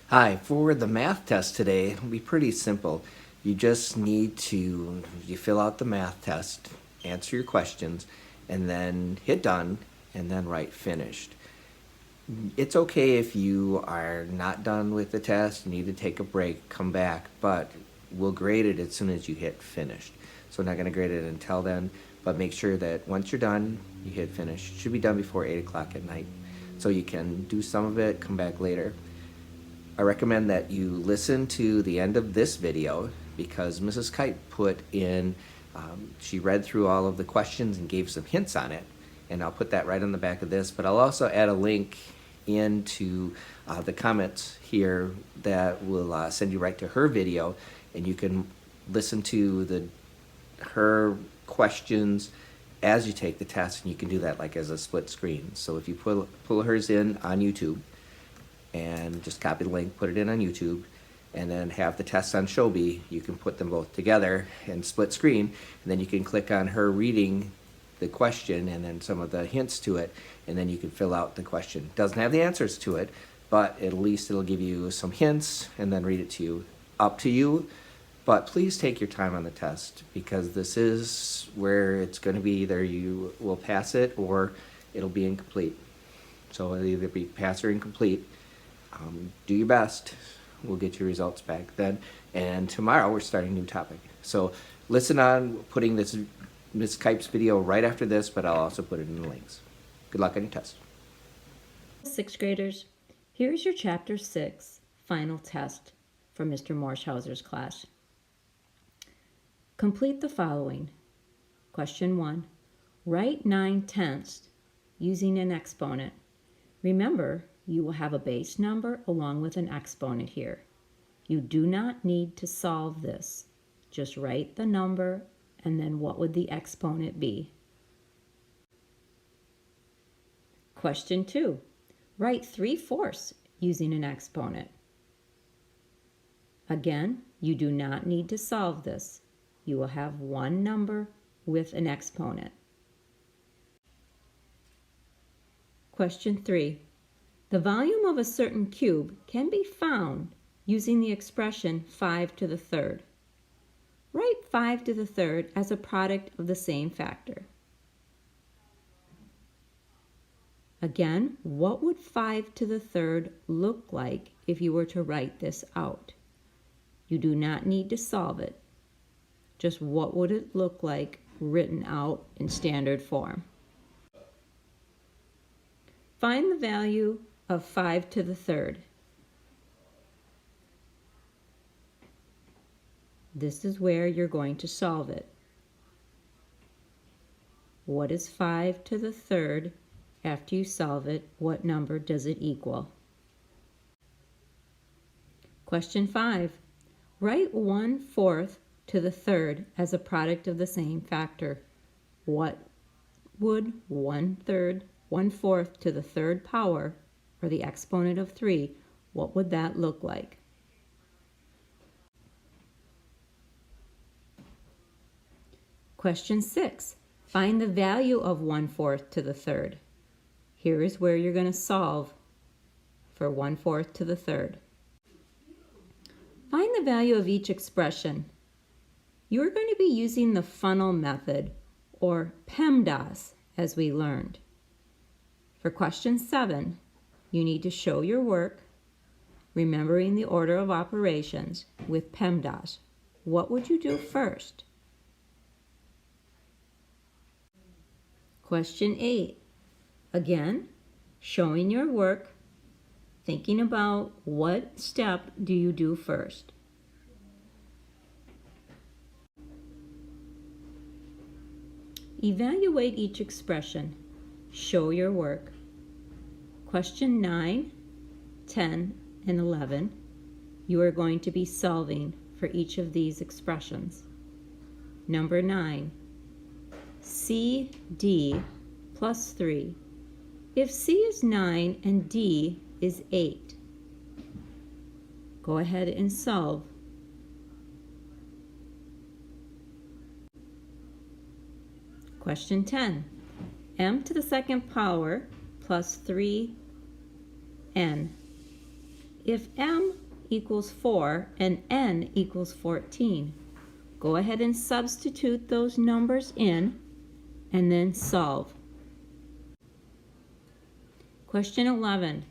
Hi, for the math test today, it'll be pretty simple. You just need to, you fill out the math test, answer your questions, and then hit done, and then write finished. It's okay if you are not done with the test, you need to take a break, come back, but we'll grade it as soon as you hit finished. So we're not going to grade it until then, but make sure that once you're done, you hit finish. It should be done before 8 o'clock at night. So you can do some of it, come back later. I recommend that you listen to the end of this video because Mrs. Kite put in, she read through all of the questions and gave some hints on it. And I'll put that right on the back of this, but I'll also add a link into the comments here that will send you right to her video, and you can listen to her questions as you take the test, and you can do that like as a split screen. So if you pull hers in on YouTube, and just copy the link, put it in on YouTube, and then have the test on Shobi, you can put them both together and split screen, and then you can click on her reading the question and then some of the hints to it, and then you can fill out the question. It doesn't have the answers to it, but at least it'll give you some hints and then read it to you. Up to you, but please take your time on the test because this is where it's going to be either you will pass it or it'll be incomplete. So it'll either be pass or incomplete. Do your best. We'll get your results back then. And tomorrow we're starting a new topic. So listen on putting this Ms. Kipe's video right after this, but I'll also put it in the links. Good luck on your test. Sixth graders, here's your Chapter 6 final test for Mr. Morshauser's class. Complete the following. Question 1. Write 9/10 using an exponent. Remember, you will have a base number along with an exponent here. You do not need to solve this. Just write the number and then what would the exponent be? Question 2. Write 3/4 using an exponent. Again, you do not need to solve this. You will have one number with an exponent. Question 3. The volume of a certain cube can be found using the expression 5 to the third. Write 5 to the third as a product of the same factor. Again, what would 5 to the third look like if you were to write this out? You do not need to solve it. Just what would it look like written out in standard form? Find the value of 5 to the third. This is where you're going to solve it. What is 5 to the third? After you solve it, what number does it equal? Question 5. Write 1/4 to the third as a product of the same factor. What would 1/4 to the third power, or the exponent of 3, what would that look like? Question 6. Find the value of 1/4 to the third. Here is where you're going to solve for 1/4 to the third. Find the value of each expression. You are going to be using the funnel method, or PEMDAS, as we learned. For question 7, you need to show your work, remembering the order of operations with PEMDAS. What would you do first? Question 8. Again, showing your work, thinking about what step do you do first. Evaluate each expression. Show your work. Question 9, 10, and 11, you are going to be solving for each of these expressions. Number 9, CD plus 3. If C is 9 and D is 8, go ahead and solve. Question 10. M to the second power plus 3n. If m equals 4 and n equals 14. Go ahead and substitute those numbers in and then solve. Question 11.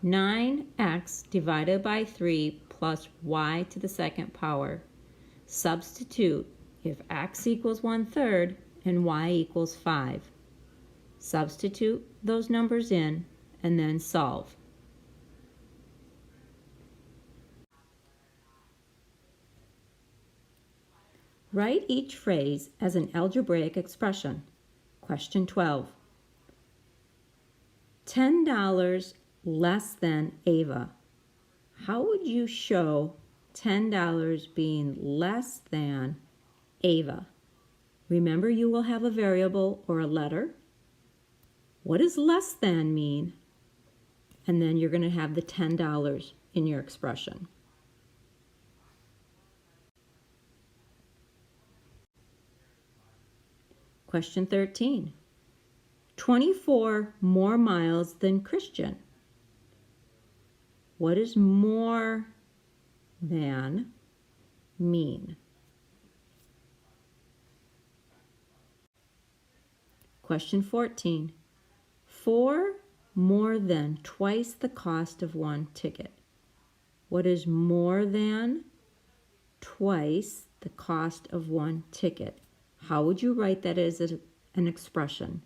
9x divided by 3 plus y to the second power. Substitute if x equals 1/3 and y equals 5. Substitute those numbers in and then solve. Write each phrase as an algebraic expression. Question 12. $10 less than Ava. How would you show $10 being less than Ava? Remember, you will have a variable or a letter. What does less than mean? And then you're going to have the $10 in your expression. Question 13. 24 more miles than Christian. What does more than mean? Question 14. 4 more than twice the cost of one ticket. What is more than twice the cost of one ticket? How would you write that as an expression?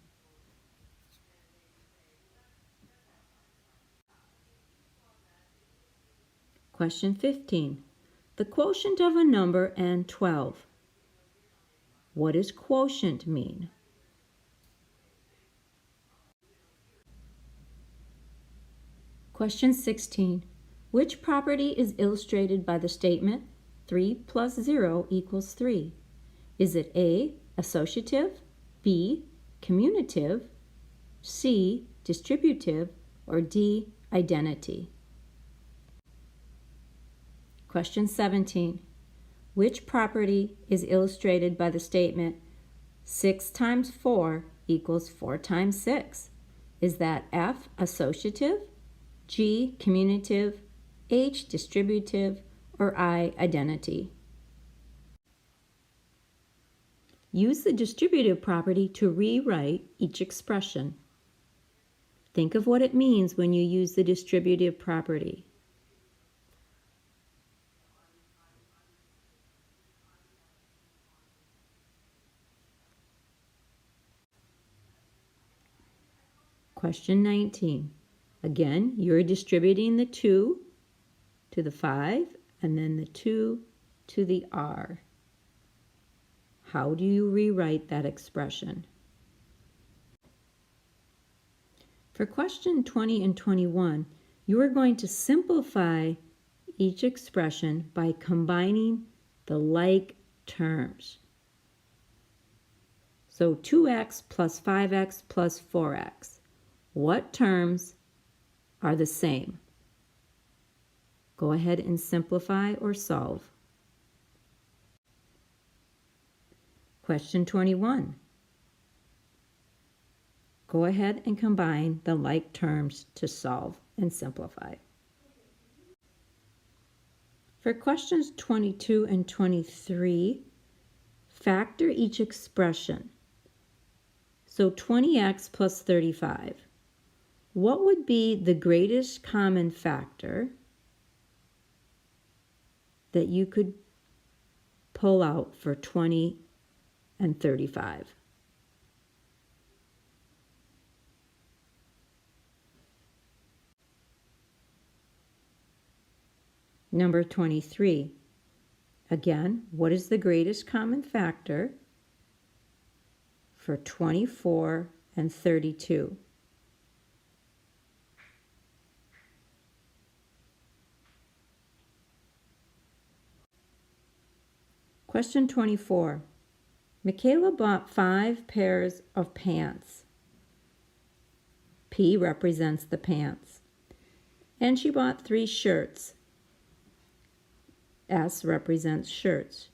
Question 15. The quotient of a number and 12. What does quotient mean? Question 16. Which property is illustrated by the statement 3 plus 0 equals 3? Is it A, associative, B, commutative, C, distributive, or D, identity? Question 17. Which property is illustrated by the statement 6 times 4 equals 4 times 6? Is that F, associative, G, commutative, H, distributive, or I, identity? Use the distributive property to rewrite each expression. Think of what it means when you use the distributive property. Question 19. Again, you're distributing the 2 to the 5 and then the 2 to the R. How do you rewrite that expression? For question 20 and 21, you are going to simplify each expression by combining the like terms. So 2x plus 5x plus 4x. What terms are the same? Go ahead and simplify or solve. Question 21. Go ahead and combine the like terms to solve and simplify. For questions 22 and 23, factor each expression. So 20x plus 35. What would be the greatest common factor that you could pull out for 20 and 35? Number 23. Again, what is the greatest common factor for 24 and 32? Question 24. Michaela bought 5 pairs of pants. P represents the pants. And she bought 3 shirts. S represents shirts.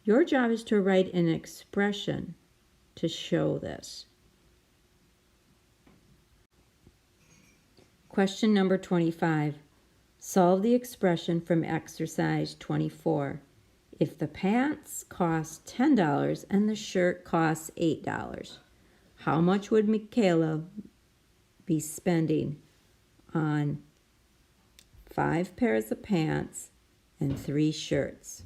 Your job is to write an expression to show this. Question number 25. Solve the expression from exercise 24. If the pants cost $10 and the shirt costs $8, how much would Michaela be spending on 5 pairs of pants and 3 shirts?